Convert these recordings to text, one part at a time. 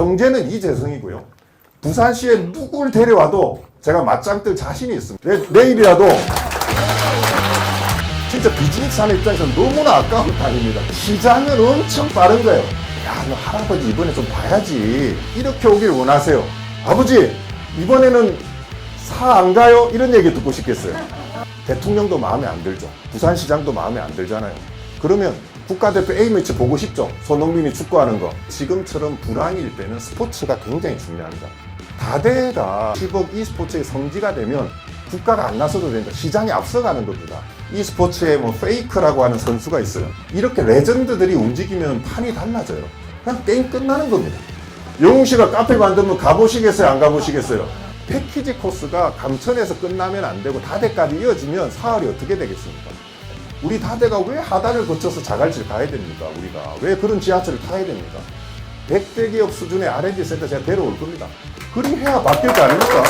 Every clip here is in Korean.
경제는 이재성이고요. 부산시에 누굴 데려와도 제가 맞짱 뜰 자신이 있습니다. 내일이라도 진짜 비즈니스 하는 입장에서 너무나 아까운 타입니다. 시장은 엄청 빠른 거예요. 야, 너 할아버지 이번에 좀 봐야지. 이렇게 오길 원하세요. 아버지, 이번에는 사 안 가요? 이런 얘기 듣고 싶겠어요. 대통령도 마음에 안 들죠. 부산시장도 마음에 안 들잖아요. 그러면 국가대표 A매치 보고 싶죠. 손흥민이 축구하는 거. 지금처럼 불황일 때는 스포츠가 굉장히 중요합니다. 다대가 10억 e스포츠의 성지가 되면 국가가 안 나서도 된다. 시장이 앞서가는 겁니다. e스포츠에 뭐 페이크라고 하는 선수가 있어요. 이렇게 레전드들이 움직이면 판이 달라져요. 그냥 게임 끝나는 겁니다. 영웅씨가 카페 만들면 가보시겠어요? 안 가보시겠어요? 패키지 코스가 감천에서 끝나면 안 되고 다대까지 이어지면 사활이 어떻게 되겠습니까? 우리 다대가 왜 하단을 거쳐서 자갈치를 가야 됩니까? 우리가 왜 그런 지하철을 타야 됩니까? 100대 기업 수준의 R&D 센터 제가 데려올 겁니다. 그리 해야 바뀔 거 아닙니까?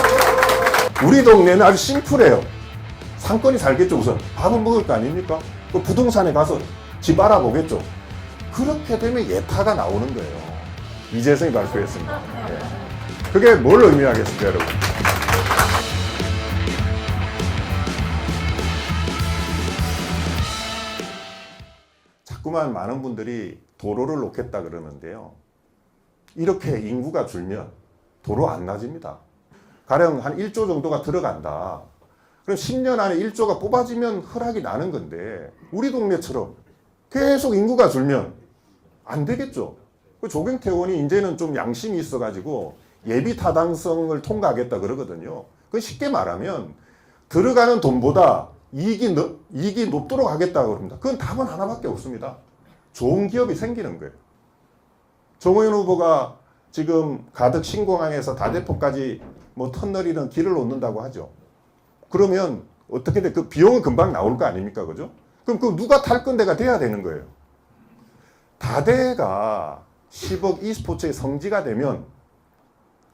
우리 동네는 아주 심플해요. 상권이 살겠죠. 우선 밥은 먹을 거 아닙니까? 또 부동산에 가서 집 알아보겠죠. 그렇게 되면 예타가 나오는 거예요. 이재성이 발표했습니다. 네. 그게 뭘 의미하겠습니까, 여러분? 자꾸만 많은 분들이 도로를 놓겠다 그러는데요. 이렇게 인구가 줄면 도로 안 나집니다. 가령 한 1조 정도가 들어간다. 그럼 10년 안에 1조가 뽑아지면 허락이 나는 건데 우리 동네처럼 계속 인구가 줄면 안 되겠죠. 조경태원이 이제는 좀 양심이 있어가지고 예비 타당성을 통과하겠다 그러거든요. 그 쉽게 말하면 들어가는 돈보다 이익이 높도록 하겠다고 그럽니다. 그건 답은 하나밖에 없습니다. 좋은 기업이 생기는 거예요. 정호연 후보가 지금 가덕 신공항에서 다대포까지 뭐 터널이든 길을 놓는다고 하죠. 그러면 어떻게 돼? 그 비용은 금방 나올 거 아닙니까? 그죠? 그럼 그 누가 탈 건데가 돼야 되는 거예요. 다대가 10억 e스포츠의 성지가 되면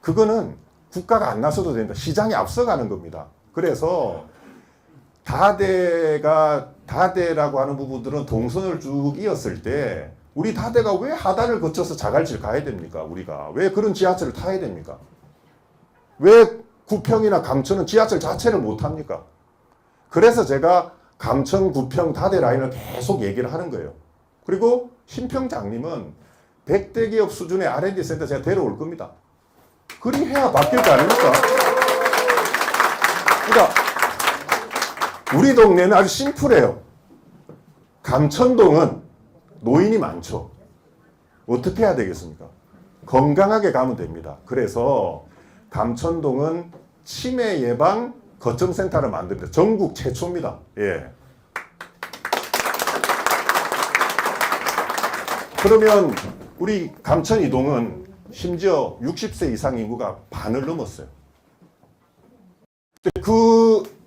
그거는 국가가 안 나서도 된다. 시장이 앞서가는 겁니다. 그래서 다대라고 하는 부분들은 동선을 쭉 이었을 때 우리 다대가 왜 하단을 거쳐서 자갈치를 가야 됩니까? 우리가 왜 그런 지하철을 타야 됩니까? 왜 구평이나 감천은 지하철 자체를 못 합니까? 그래서 제가 감천, 구평, 다대 라인을 계속 얘기를 하는 거예요. 그리고 신평장님은 100대 기업 수준의 R&D 센터 제가 데려올 겁니다. 그리 해야 바뀔 거 아닙니까? 그러니까 우리 동네는 아주 심플해요. 감천동은 노인이 많죠. 어떻게 해야 되겠습니까? 건강하게 가면 됩니다. 그래서 감천동은 치매 예방 거점센터를 만듭니다. 전국 최초입니다. 예. 그러면 우리 감천 이동은 심지어 60세 이상 인구가 반을 넘었어요.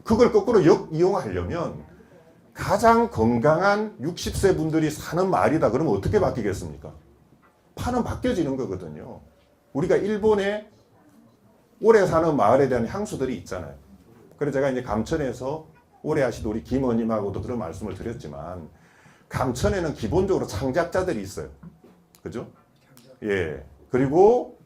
그걸 거꾸로 이용하려면 가장 건강한 60세 분들이 사는 마을이다. 그러면 어떻게 바뀌겠습니까? 판은 바뀌어지는 거거든요. 우리가 일본에 오래 사는 마을에 대한 향수들이 있잖아요. 그래서 제가 이제 감천에서 오래 하시던 우리 김 의원님하고도 그런 말씀을 드렸지만 감천에는 기본적으로 창작자들이 있어요. 그죠? 예. 그리고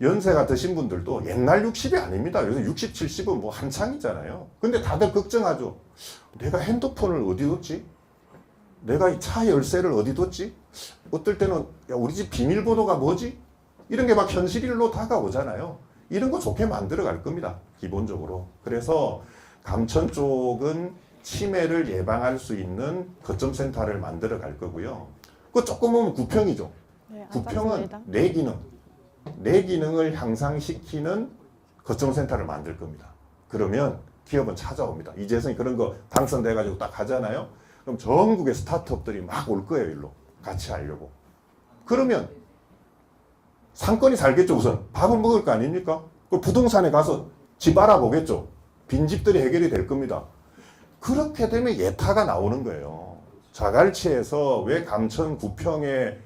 연세가 드신 분들도 옛날 60이 아닙니다. 요즘 60, 70은 뭐 한창이잖아요. 근데 다들 걱정하죠. 내가 핸드폰을 어디 뒀지? 내가 이 차 열쇠를 어디 뒀지? 어떨 때는 야, 우리 집 비밀번호가 뭐지? 이런 게 막 현실일로 다가오잖아요. 이런 거 좋게 만들어 갈 겁니다. 기본적으로. 그래서 감천 쪽은 치매를 예방할 수 있는 거점센터를 만들어 갈 거고요. 그 조금 보면 구평이죠. 네, 구평은 내 기능을 향상시키는 거점센터를 만들 겁니다. 그러면 기업은 찾아옵니다. 이재성이 그런 거 당선돼가지고 딱 하잖아요. 그럼 전국의 스타트업들이 막 올 거예요. 일로 같이 하려고. 그러면 상권이 살겠죠. 우선 밥은 먹을 거 아닙니까? 그 부동산에 가서 집 알아보겠죠. 빈집들이 해결이 될 겁니다. 그렇게 되면 예타가 나오는 거예요. 자갈치에서 왜 감천 구평에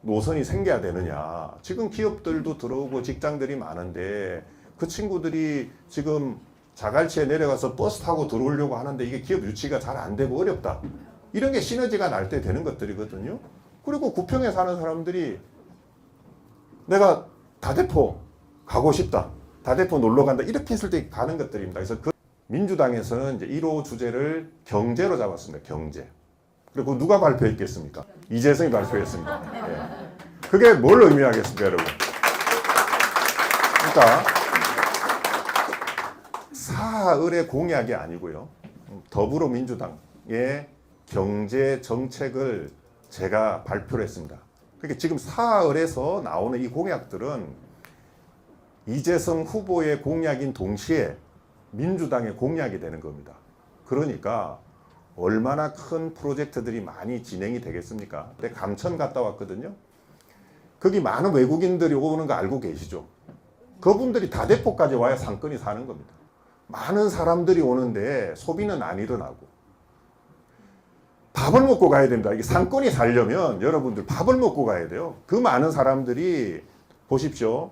노선이 생겨야 되느냐. 지금 기업들도 들어오고 직장들이 많은데 그 친구들이 지금 자갈치에 내려가서 버스 타고 들어오려고 하는데 이게 기업 유치가 잘 안 되고 어렵다. 이런 게 시너지가 날 때 되는 것들이거든요. 그리고 구평에 사는 사람들이 내가 다대포 가고 싶다. 다대포 놀러 간다. 이렇게 했을 때 가는 것들입니다. 그래서 그 민주당에서는 이제 1호 주제를 경제로 잡았습니다. 경제. 그리고 누가 발표했겠습니까? 이재성이 발표했습니다. 예. 그게 뭘 의미하겠습니까, 여러분? 그러니까 사흘의 공약이 아니고요. 더불어민주당의 경제 정책을 제가 발표를 했습니다. 그러니까 지금 사흘에서 나오는 이 공약들은 이재성 후보의 공약인 동시에 민주당의 공약이 되는 겁니다. 그러니까 얼마나 큰 프로젝트들이 많이 진행이 되겠습니까? 근데 감천 갔다 왔거든요. 거기 많은 외국인들이 오는 거 알고 계시죠? 그분들이 다대포까지 와야 상권이 사는 겁니다. 많은 사람들이 오는데 소비는 안 일어나고 밥을 먹고 가야 됩니다. 이게 상권이 살려면 여러분들 밥을 먹고 가야 돼요. 그 많은 사람들이 보십시오.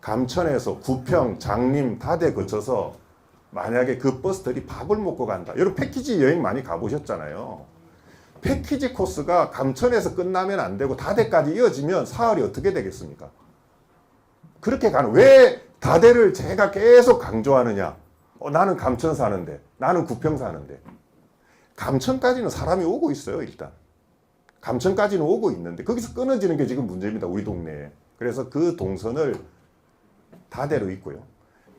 감천에서 구평, 장림, 다대 거쳐서 만약에 그 버스들이 밥을 먹고 간다. 여러분 패키지 여행 많이 가보셨잖아요. 패키지 코스가 감천에서 끝나면 안 되고 다대까지 이어지면 사흘이 어떻게 되겠습니까? 그렇게 가는, 왜 다대를 제가 계속 강조하느냐? 나는 감천 사는데, 나는 구평 사는데. 감천까지는 사람이 오고 있어요, 일단. 감천까지는 오고 있는데 거기서 끊어지는 게 지금 문제입니다, 우리 동네에. 그래서 그 동선을 다대로 있고요.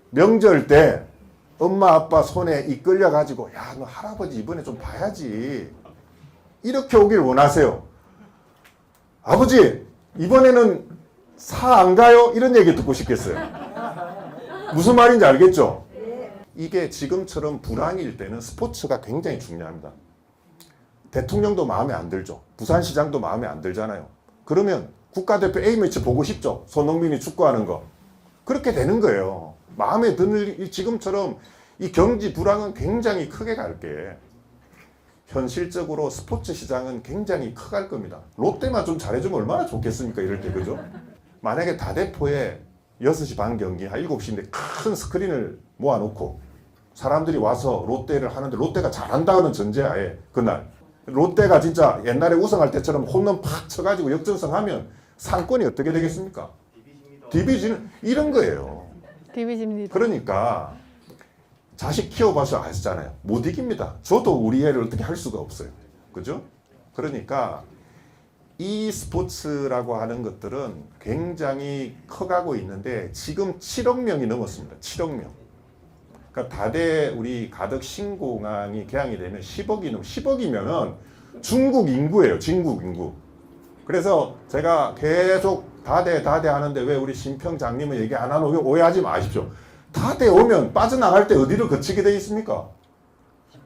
명절 때 엄마 아빠 손에 이끌려 가지고 야, 너 할아버지 이번에 좀 봐야지. 이렇게 오길 원하세요. 아버지 이번에는 사 안 가요? 이런 얘기 듣고 싶겠어요. 무슨 말인지 알겠죠? 이게 지금처럼 불황일 때는 스포츠가 굉장히 중요합니다. 대통령도 마음에 안 들죠. 부산시장도 마음에 안 들잖아요. 그러면 국가대표 A매치 보고 싶죠. 손흥민이 축구하는 거. 그렇게 되는 거예요. 마음에 드는 지금처럼 이 경기 불황은 굉장히 크게 갈게. 현실적으로 스포츠 시장은 굉장히 커갈 겁니다. 롯데만 좀 잘해주면 얼마나 좋겠습니까? 이럴 때, 그죠? 만약에 다대포에 6시 반 경기, 한 7시인데 큰 스크린을 모아놓고 사람들이 와서 롯데를 하는데 롯데가 잘한다는 전제하에 그날 롯데가 진짜 옛날에 우승할 때처럼 홈런 팍 쳐가지고 역전승하면 상권이 어떻게 되겠습니까? 디비전은 이런 거예요. 디비집니다. 그러니까 자식 키워봐서 아시잖아요. 못 이깁니다. 저도 우리 애를 어떻게 할 수가 없어요. 그죠? 그러니까 이 스포츠라고 하는 것들은 굉장히 커가고 있는데 지금 7억 명이 넘었습니다. 7억 명. 그러니까 다대 우리 가덕 신공항이 개항이 되면 10억이면은 중국 인구예요. 중국 인구. 그래서 제가 계속 다대 하는데 왜 우리 신평 장님은 얘기 안 하노? 오해하지 마십시오. 다대 오면 빠져나갈 때 어디를 거치게 돼 있습니까?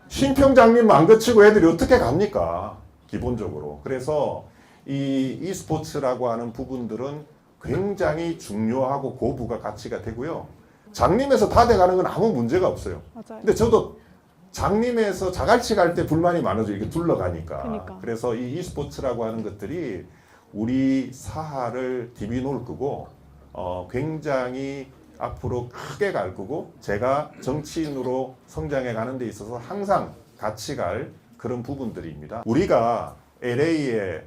신평 장님 안 거치고 애들이 어떻게 갑니까? 기본적으로. 그래서 이 e스포츠라고 하는 부분들은 굉장히 중요하고 고부가 가치가 되고요. 장림에서 다대 가는 건 아무 문제가 없어요. 맞아요. 근데 저도 장림에서 자갈치 갈 때 불만이 많아져. 이게 둘러가니까. 그러니까. 그래서 이 e스포츠라고 하는 것들이 우리 사하를 디비놓을 거고 굉장히 앞으로 크게 갈 거고 제가 정치인으로 성장해 가는 데 있어서 항상 같이 갈 그런 부분들입니다. 우리가 LA에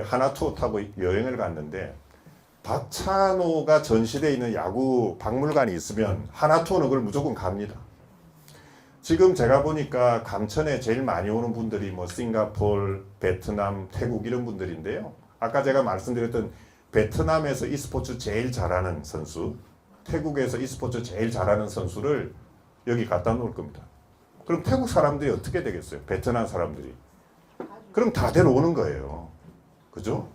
하나 투어 타고 여행을 갔는데 박찬호가 전시되어 있는 야구 박물관이 있으면 하나 투어는 그걸 무조건 갑니다. 지금 제가 보니까 감천에 제일 많이 오는 분들이 뭐 싱가포르, 베트남, 태국 이런 분들인데요. 아까 제가 말씀드렸던 베트남에서 e스포츠 제일 잘하는 선수, 태국에서 e스포츠 제일 잘하는 선수를 여기 갖다 놓을 겁니다. 그럼 태국 사람들이 어떻게 되겠어요? 베트남 사람들이. 그럼 다들 오는 거예요. 그죠?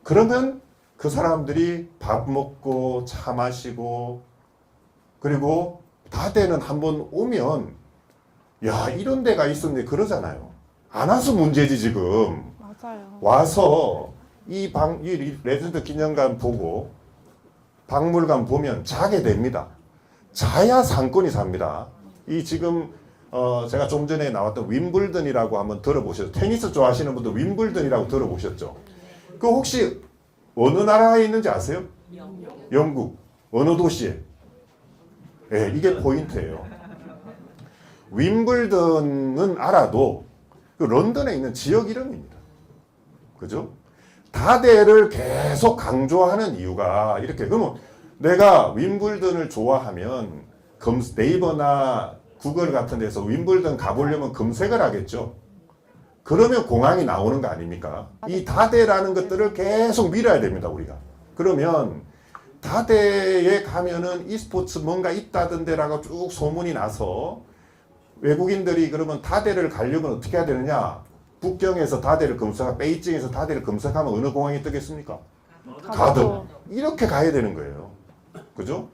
그러면 그 사람들이 밥 먹고 차 마시고 그리고 다대는 한번 오면 야 이런 데가 있었네 그러잖아요. 안 와서 문제지 지금. 맞아요. 와서 이 레전드 기념관 보고 박물관 보면 자게 됩니다. 자야 상권이 삽니다. 이 지금 제가 좀 전에 나왔던 윈블던이라고 한번 들어보셨죠? 테니스 좋아하시는 분들 윈블던이라고 들어보셨죠? 그 혹시 어느 나라에 있는지 아세요? 영국. 어느 도시에? 네, 이게 포인트예요. 윈블던은 알아도 그 런던에 있는 지역 이름입니다. 그죠? 다대를 계속 강조하는 이유가 이렇게 그러면 내가 윈블던을 좋아하면 네이버나 구글 같은 데서 윈블던 가보려면 검색을 하겠죠. 그러면 공항이 나오는 거 아닙니까? 이 다대라는 것들을 계속 밀어야 됩니다, 우리가. 그러면 다대에 가면은 e스포츠 뭔가 있다던데라고 쭉 소문이 나서 외국인들이 그러면 다대를 가려면 어떻게 해야 되느냐? 북경에서 다대를 검색하면, 베이징에서 다대를 검색하면 어느 공항이 뜨겠습니까? 가드. 이렇게 가야 되는 거예요. 그죠?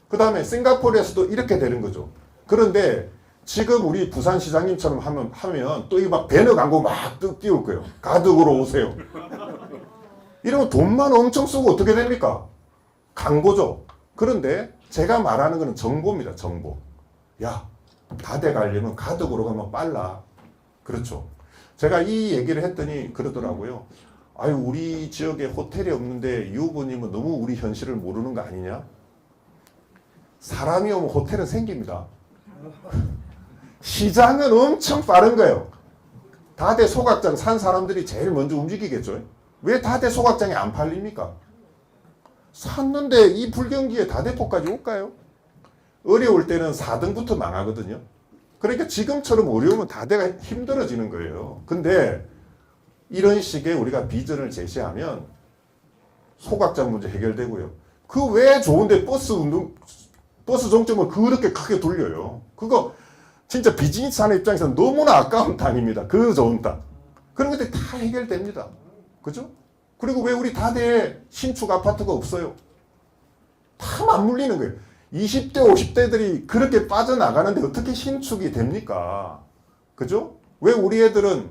그 다음에 싱가포르에서도 이렇게 되는 거죠. 그런데 지금 우리 부산시장님처럼 하면 또 이거 막 배너 광고 막 띄울 거예요. 가득으로 오세요. 이러면 돈만 엄청 쓰고 어떻게 됩니까? 광고죠. 그런데 제가 말하는 거는 정보입니다. 정보. 야, 다대 가려면 가득으로 가면 빨라. 그렇죠. 제가 이 얘기를 했더니 그러더라고요. 아유, 우리 지역에 호텔이 없는데 유 후보님은 너무 우리 현실을 모르는 거 아니냐? 사람이 오면 호텔은 생깁니다. 시장은 엄청 빠른 거예요. 다대 소각장 산 사람들이 제일 먼저 움직이겠죠. 왜 다대 소각장이 안 팔립니까? 샀는데 이 불경기에 다대포까지 올까요? 어려울 때는 4등부터 망하거든요. 그러니까 지금처럼 어려우면 다대가 힘들어지는 거예요. 근데 이런 식의 우리가 비전을 제시하면 소각장 문제 해결되고요. 그 왜 좋은데 버스 종점을 그렇게 크게 돌려요. 그거 진짜 비즈니스 하는 입장에서는 너무나 아까운 땅입니다. 그 좋은 땅. 그런 것들이 다 해결됩니다. 그죠? 그리고 왜 우리 다대에 신축 아파트가 없어요? 다 맞물리는 거예요. 20대, 50대들이 그렇게 빠져나가는데 어떻게 신축이 됩니까? 그죠? 왜 우리 애들은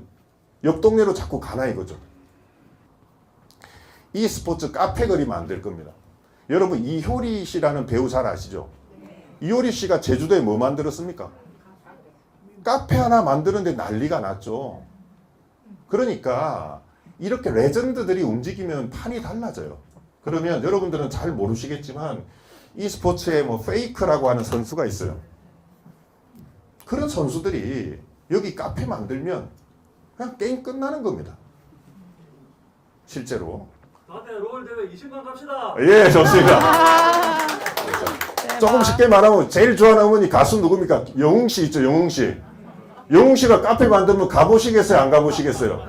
옆 동네로 자꾸 가나 이거죠. e스포츠 카페 거리 만들 겁니다. 여러분 이효리 씨라는 배우 잘 아시죠? 이효리 씨가 제주도에 뭐 만들었습니까? 카페 하나 만드는데 난리가 났죠. 그러니까 이렇게 레전드들이 움직이면 판이 달라져요. 그러면 여러분들은 잘 모르시겠지만 e스포츠에 뭐 페이크라고 하는 선수가 있어요. 그런 선수들이 여기 카페 만들면 그냥 게임 끝나는 겁니다. 실제로. 다대 롤 대회 20만 갑시다. 예, 좋습니다. 조금 쉽게 말하면 제일 좋아하는 어머니 가수 누굽니까? 영웅 씨 있죠, 영웅 씨. 영웅 씨가 카페 만들면 가보시겠어요, 안 가보시겠어요?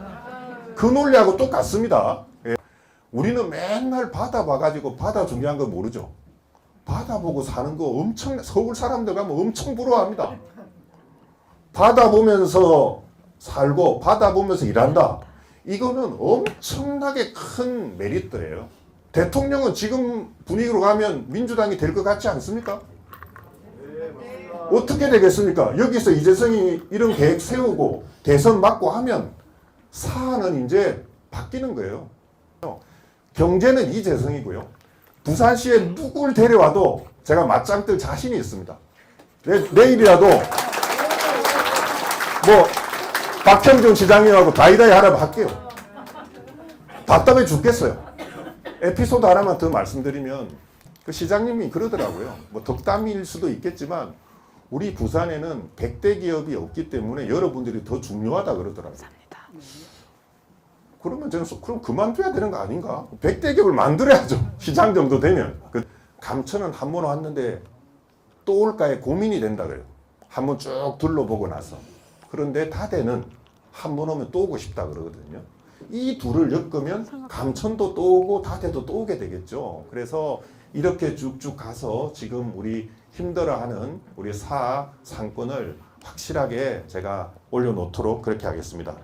그 논리하고 똑같습니다. 예. 우리는 맨날 바다 봐가지고 바다 중요한 거 모르죠. 바다 보고 사는 거 엄청, 서울 사람들 가면 엄청 부러워합니다. 바다 보면서 살고 바다 보면서 일한다. 이거는 엄청나게 큰 메리트예요. 대통령은 지금 분위기로 가면 민주당이 될 것 같지 않습니까? 어떻게 되겠습니까? 여기서 이재성이 이런 계획 세우고 대선 맞고 하면 사안은 이제 바뀌는 거예요. 경제는 이재성이고요. 부산시에 누굴 데려와도 제가 맞짱 뜰 자신이 있습니다. 내일이라도 뭐 박형준 시장님하고 다이다이 하라고 할게요. 답답해 죽겠어요. 에피소드 하나만 더 말씀드리면 그 시장님이 그러더라고요. 뭐 덕담일 수도 있겠지만 우리 부산에는 100대 기업이 없기 때문에 여러분들이 더 중요하다 그러더라고요. 그러면 저는 그럼 그만둬야 되는 거 아닌가? 100대 기업을 만들어야죠. 시장 정도 되면. 그 감천은 한 번 왔는데 또 올까에 고민이 된다 그래요. 한번 쭉 둘러보고 나서. 그런데 다대는 한 번 오면 또 오고 싶다 그러거든요. 이 둘을 엮으면 감천도 또 오고 다대도 또 오게 되겠죠. 그래서 이렇게 쭉쭉 가서 지금 우리 힘들어하는 우리 상권을 확실하게 제가 올려놓도록 그렇게 하겠습니다.